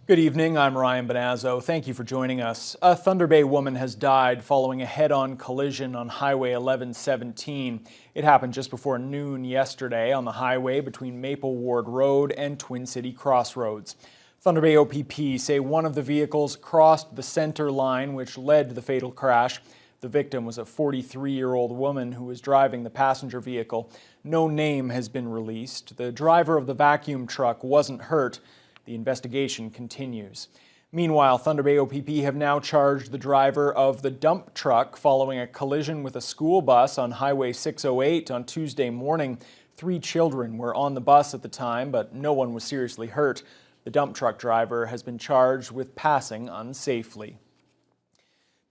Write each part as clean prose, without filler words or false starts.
Good evening, I'm Ryan Bonazzo. Thank you for joining us. A Thunder Bay woman has died following a head-on collision on Highway 1117. It happened just before noon yesterday on the highway between Maple Ward Road and Twin City Crossroads. Thunder Bay OPP say one of the vehicles crossed the center line, which led to the fatal crash. The victim was a 43-year-old woman who was driving the passenger vehicle. No name has been released. The driver of the vacuum truck wasn't hurt. The investigation continues. Meanwhile, Thunder Bay OPP have now charged the driver of the dump truck following a collision with a school bus on Highway 608 on Tuesday morning. 3 children were on the bus at the time, but no one was seriously hurt. The dump truck driver has been charged with passing unsafely.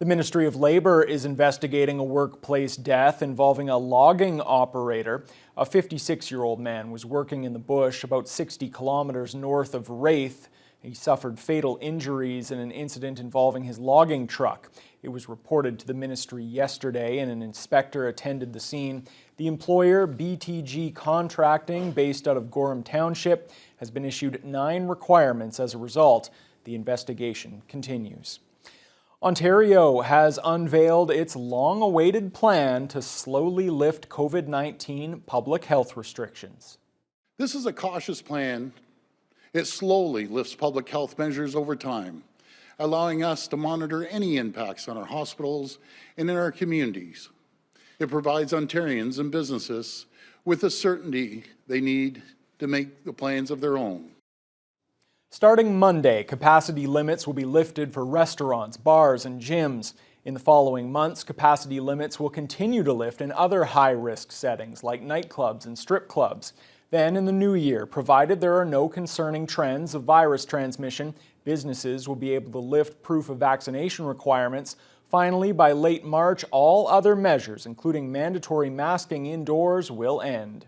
The Ministry of Labour is investigating a workplace death involving a logging operator. A 56-year-old man was working in the bush about 60 kilometers north of Wraith. He suffered fatal injuries in an incident involving his logging truck. It was reported to the ministry yesterday and an inspector attended the scene. The employer, BTG Contracting, based out of Gorham Township, has been issued 9 requirements as a result. The investigation continues. Ontario has unveiled its long-awaited plan to slowly lift COVID-19 public health restrictions. This is a cautious plan. It slowly lifts public health measures over time, allowing us to monitor any impacts on our hospitals and in our communities. It provides Ontarians and businesses with the certainty they need to make the plans of their own. Starting Monday, capacity limits will be lifted for restaurants, bars, and gyms. In the following months, capacity limits will continue to lift in other high-risk settings like nightclubs and strip clubs. Then in the new year, provided there are no concerning trends of virus transmission, businesses will be able to lift proof of vaccination requirements. Finally, by late March, all other measures, including mandatory masking indoors, will end.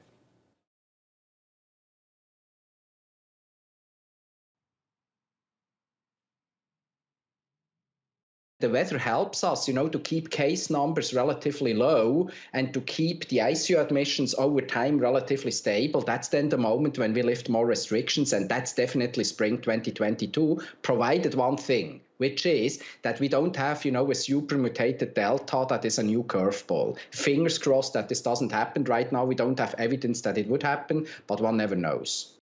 The weather helps us, to keep case numbers relatively low and to keep the ICU admissions over time relatively stable. That's then the moment when we lift more restrictions, and that's definitely spring 2022, provided one thing, which is that we don't have, a super mutated Delta that is a new curveball. Fingers crossed that this doesn't happen right now. We don't have evidence that it would happen, but one never knows.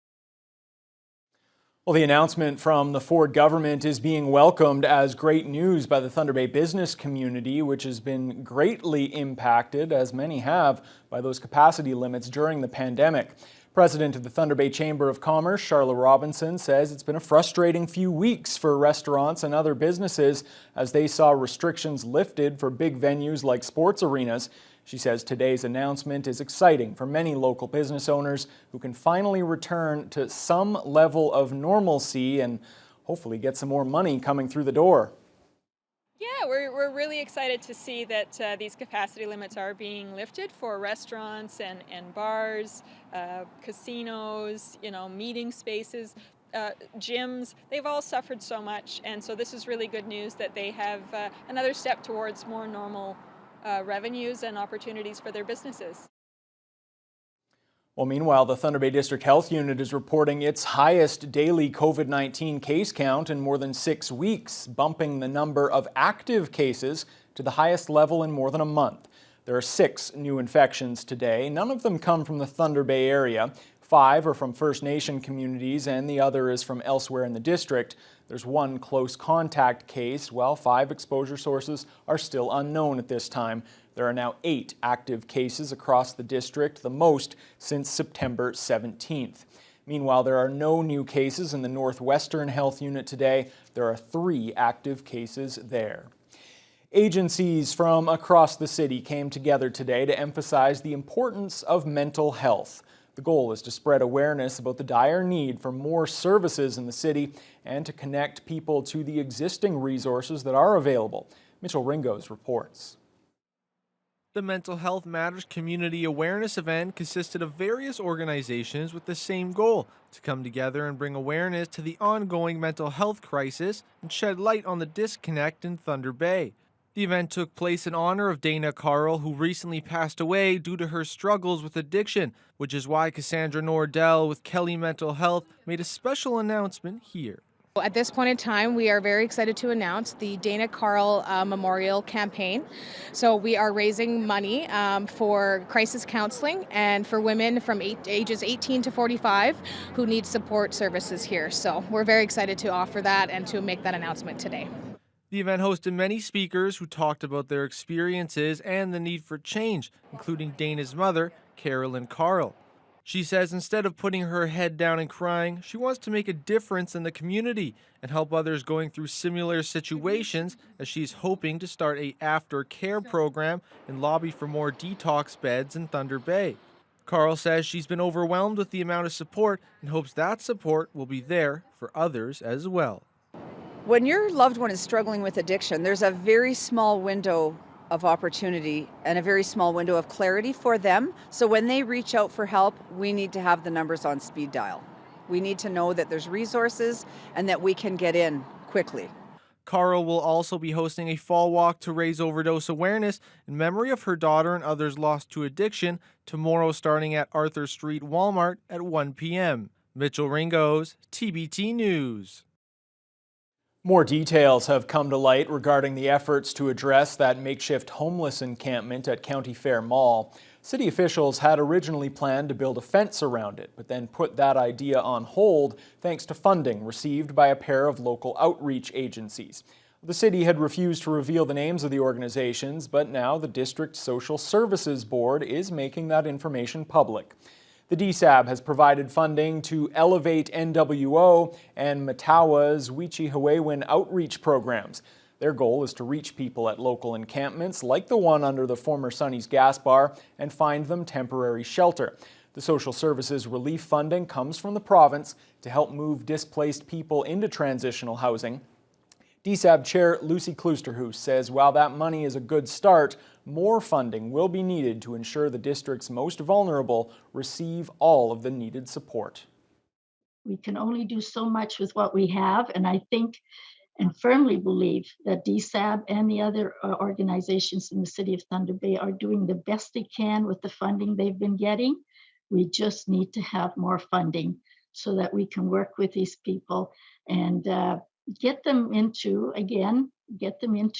Well, the announcement from the Ford government is being welcomed as great news by the Thunder Bay business community, which has been greatly impacted, as many have, by those capacity limits during the pandemic. President of the Thunder Bay Chamber of Commerce, Charlotte Robinson, says it's been a frustrating few weeks for restaurants and other businesses as they saw restrictions lifted for big venues like sports arenas. She says today's announcement is exciting for many local business owners who can finally return to some level of normalcy and hopefully get some more money coming through the door. Yeah, we're really excited to see that these capacity limits are being lifted for restaurants and bars, casinos, meeting spaces, gyms. They've all suffered so much, and so this is really good news that they have another step towards more normal revenues and opportunities for their businesses. Well, meanwhile, the Thunder Bay District Health Unit is reporting its highest daily COVID-19 case count in more than 6 weeks, bumping the number of active cases to the highest level in more than a month. There are 6 new infections today. None of them come from the Thunder Bay area. 5 are from First Nation communities and the other is from elsewhere in the district. There's 1 close contact case, while 5 exposure sources are still unknown at this time. There are now 8 active cases across the district, the most since September 17th. Meanwhile, there are no new cases in the Northwestern Health Unit today. There are 3 active cases there. Agencies from across the city came together today to emphasize the importance of mental health. The goal is to spread awareness about the dire need for more services in the city and to connect people to the existing resources that are available. Mitchell Ringos reports. The Mental Health Matters community awareness event consisted of various organizations with the same goal, to come together and bring awareness to the ongoing mental health crisis and shed light on the disconnect in Thunder Bay. The event took place in honor of Dana Carl, who recently passed away due to her struggles with addiction, which is why Cassandra Nordell with Kelly Mental Health made a special announcement here. At this point in time, we are very excited to announce the Dana Carl Memorial Campaign. So we are raising money for crisis counseling and for women from ages 18 to 45 who need support services here. So we're very excited to offer that and to make that announcement today. The event hosted many speakers who talked about their experiences and the need for change, including Dana's mother, Carolyn Carl. She says instead of putting her head down and crying, she wants to make a difference in the community and help others going through similar situations, as she's hoping to start a aftercare program and lobby for more detox beds in Thunder Bay. Carl says she's been overwhelmed with the amount of support and hopes that support will be there for others as well. When your loved one is struggling with addiction, there's a very small window of opportunity and a very small window of clarity for them. So when they reach out for help, we need to have the numbers on speed dial. We need to know that there's resources and that we can get in quickly. Carl will also be hosting a fall walk to raise overdose awareness in memory of her daughter and others lost to addiction tomorrow, starting at Arthur Street Walmart at 1 p.m. Mitchell Ringos, TBT News. More details have come to light regarding the efforts to address that makeshift homeless encampment at County Fair Mall. City officials had originally planned to build a fence around it, but then put that idea on hold thanks to funding received by a pair of local outreach agencies. The city had refused to reveal the names of the organizations, but now the District Social Services Board is making that information public. The DSAB has provided funding to Elevate NWO and Matawa's Wichihiwewin outreach programs. Their goal is to reach people at local encampments like the one under the former Sonny's Gas Bar and find them temporary shelter. The social services relief funding comes from the province to help move displaced people into transitional housing. DSAB Chair Lucy Kloosterhuis says while that money is a good start, more funding will be needed to ensure the district's most vulnerable receive all of the needed support. We can only do so much with what we have, and I think and firmly believe that DSAB and the other organizations in the city of Thunder Bay are doing the best they can with the funding they've been getting. We just need to have more funding so that we can work with these people and get them into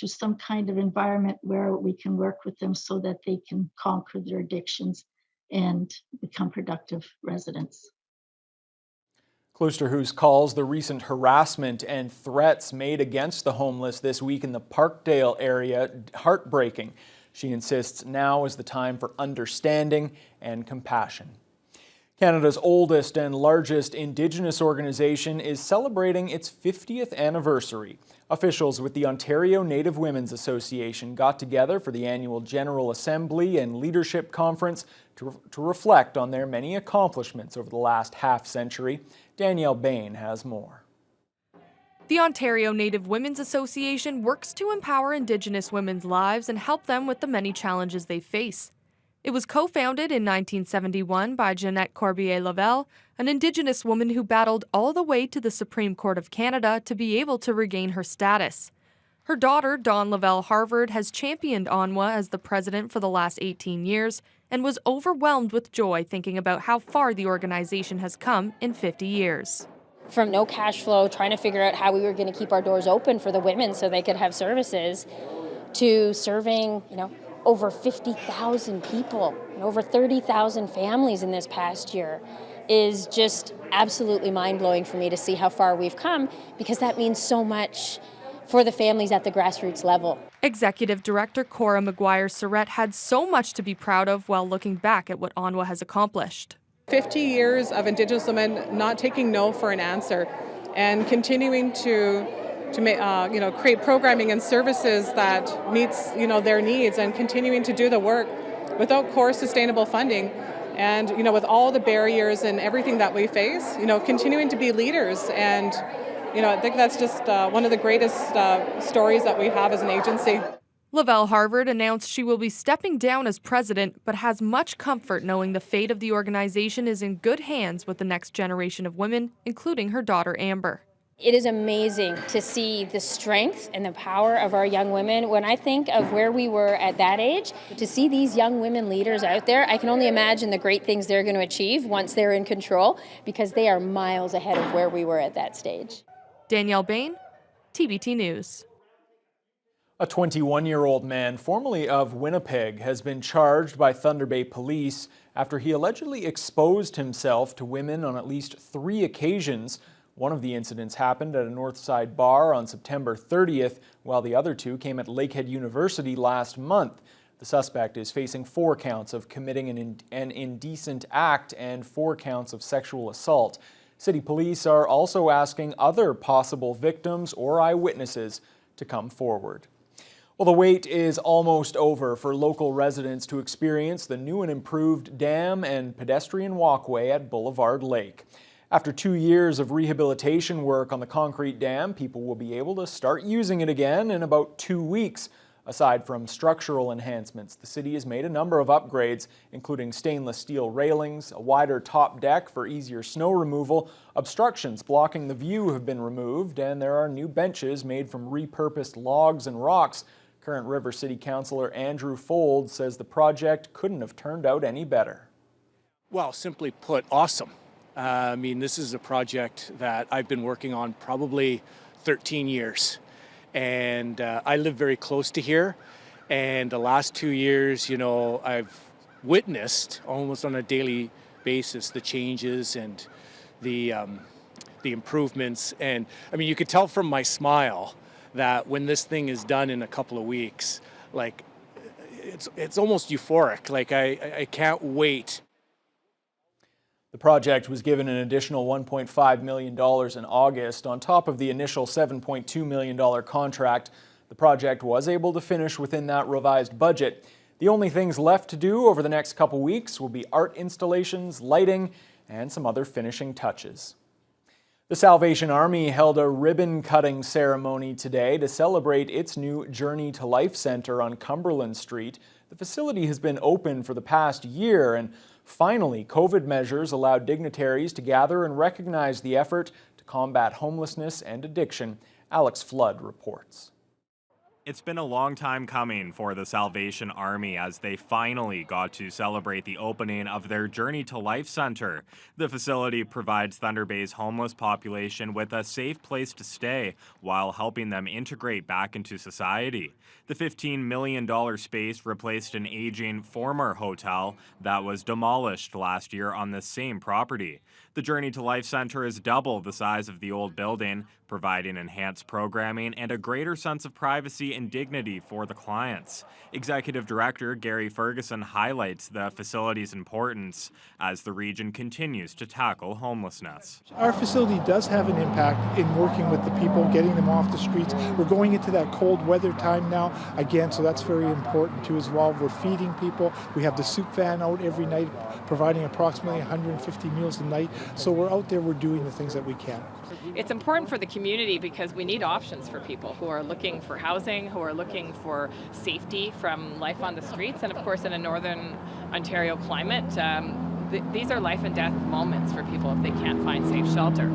some kind of environment where we can work with them so that they can conquer their addictions and become productive residents. Kloosterhuis calls the recent harassment and threats made against the homeless this week in the Parkdale area heartbreaking. She insists now is the time for understanding and compassion. Canada's oldest and largest Indigenous organization is celebrating its 50th anniversary. Officials with the Ontario Native Women's Association got together for the annual General Assembly and Leadership Conference to reflect on their many accomplishments over the last half-century. Danielle Bain has more. The Ontario Native Women's Association works to empower Indigenous women's lives and help them with the many challenges they face. It was co-founded in 1971 by Jeanette Corbier-Lavelle, an Indigenous woman who battled all the way to the Supreme Court of Canada to be able to regain her status. Her daughter, Dawn Lavelle Harvard, has championed ONWA as the president for the last 18 years and was overwhelmed with joy thinking about how far the organization has come in 50 years. From no cash flow, trying to figure out how we were going to keep our doors open for the women so they could have services, to serving, over 50,000 people and over 30,000 families in this past year is just absolutely mind-blowing for me to see how far we've come, because that means so much for the families at the grassroots level. Executive Director Cora McGuire-Surrett had so much to be proud of while looking back at what ONWA has accomplished. 50 years of Indigenous women not taking no for an answer and continuing to create programming and services that meets their needs, and continuing to do the work without core sustainable funding, and with all the barriers and everything that we face, continuing to be leaders. And I think that's just one of the greatest stories that we have as an agency. Lavelle Harvard announced she will be stepping down as president, but has much comfort knowing the fate of the organization is in good hands with the next generation of women, including her daughter Amber. It is amazing to see the strength and the power of our young women. When I think of where we were at that age, to see these young women leaders out there, I can only imagine the great things they're going to achieve once they're in control, because they are miles ahead of where we were at that stage. Danielle Bain, TBT News. A 21-year-old man, formerly of Winnipeg, has been charged by Thunder Bay Police after he allegedly exposed himself to women on at least 3 occasions. One of the incidents happened at a Northside bar on September 30th, while the other 2 came at Lakehead University last month. The suspect is facing 4 counts of committing an indecent act and 4 counts of sexual assault. City police are also asking other possible victims or eyewitnesses to come forward. Well, the wait is almost over for local residents to experience the new and improved dam and pedestrian walkway at Boulevard Lake. After 2 years of rehabilitation work on the concrete dam, people will be able to start using it again in about 2 weeks. Aside from structural enhancements, the city has made a number of upgrades, including stainless steel railings, a wider top deck for easier snow removal, obstructions blocking the view have been removed, and there are new benches made from repurposed logs and rocks. Current River City Councillor Andrew Fold says the project couldn't have turned out any better. Well, simply put, awesome. I mean, this is a project that I've been working on probably 13 years. And I live very close to here. And the last 2 years, you know, I've witnessed almost on a daily basis the changes and the improvements. And I mean, you could tell from my smile that when this thing is done in a couple of weeks, like it's almost euphoric. Like I can't wait. The project was given an additional $1.5 million in August. On top of the initial $7.2 million contract, the project was able to finish within that revised budget. The only things left to do over the next couple weeks will be art installations, lighting, and some other finishing touches. The Salvation Army held a ribbon-cutting ceremony today to celebrate its new Journey to Life Center on Cumberland Street. The facility has been open for the past year, and finally, COVID measures allowed dignitaries to gather and recognize the effort to combat homelessness and addiction. Alex Flood reports. It's been a long time coming for the Salvation Army as they finally got to celebrate the opening of their Journey to Life Center. The facility provides Thunder Bay's homeless population with a safe place to stay while helping them integrate back into society. The $15 million space replaced an aging former hotel that was demolished last year on the same property. The Journey to Life Center is double the size of the old building, providing enhanced programming and a greater sense of privacy and dignity for the clients. Executive Director Gary Ferguson highlights the facility's importance as the region continues to tackle homelessness. Our facility does have an impact in working with the people, getting them off the streets. We're going into that cold weather time now again, so that's very important too as well. We're feeding people. We have the soup van out every night, providing approximately 150 meals a night. So we're out there, we're doing the things that we can. It's important for the community because we need options for people who are looking for housing, who are looking for safety from life on the streets, and of course in a northern Ontario climate, these are life and death moments for people if they can't find safe shelter.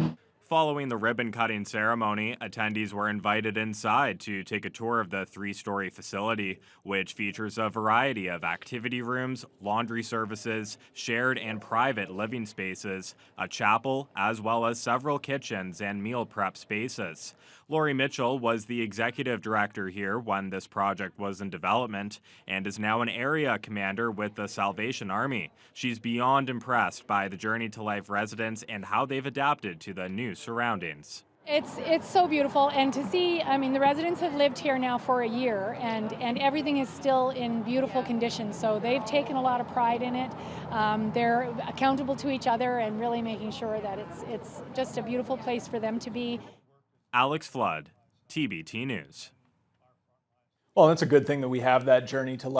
Following the ribbon-cutting ceremony, attendees were invited inside to take a tour of the 3-story facility, which features a variety of activity rooms, laundry services, shared and private living spaces, a chapel, as well as several kitchens and meal prep spaces. Lori Mitchell was the executive director here when this project was in development and is now an area commander with the Salvation Army. She's beyond impressed by the Journey to Life residents and how they've adapted to the new surroundings. It's so beautiful, and to see, I mean, the residents have lived here now for a year, and everything is still in beautiful condition, so they've taken a lot of pride in it. They're accountable to each other and really making sure that it's just a beautiful place for them to be. Alex Flood, TBT News. Well, it's a good thing that we have that Journey to Life